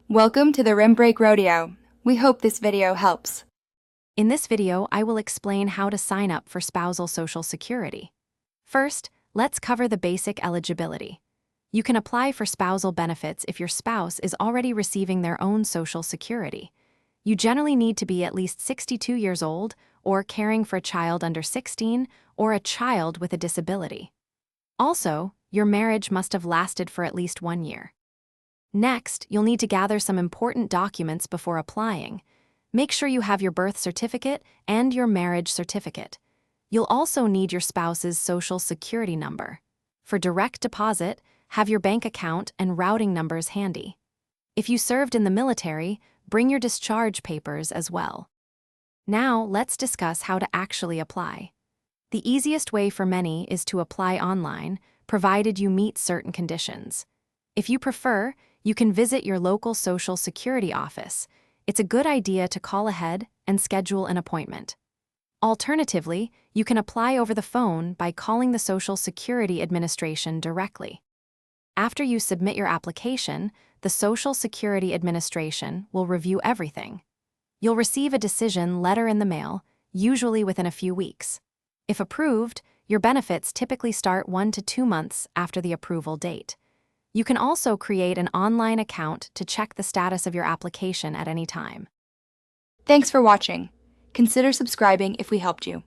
Welcome to the Rim Break Rodeo. We hope this video helps. In this video, I will explain how to sign up for spousal Social Security. First, let's cover the basic eligibility. You can apply for spousal benefits if your spouse is already receiving their own Social Security. You generally need to be at least 62 years old or caring for a child under 16 or a child with a disability. Also, your marriage must have lasted for at least 1 year. Next, you'll need to gather some important documents before applying. Make sure you have your birth certificate and your marriage certificate. You'll also need your spouse's Social Security number. For direct deposit, have your bank account and routing numbers handy. If you served in the military, bring your discharge papers as well. Now, let's discuss how to actually apply. The easiest way for many is to apply online, provided you meet certain conditions. If you prefer, you can visit your local Social Security office. It's a good idea to call ahead and schedule an appointment. Alternatively, you can apply over the phone by calling the Social Security Administration directly. After you submit your application, the Social Security Administration will review everything. You'll receive a decision letter in the mail, usually within a few weeks. If approved, your benefits typically start 1 to 2 months after the approval date. You can also create an online account to check the status of your application at any time. Thanks for watching. Consider subscribing if we helped you.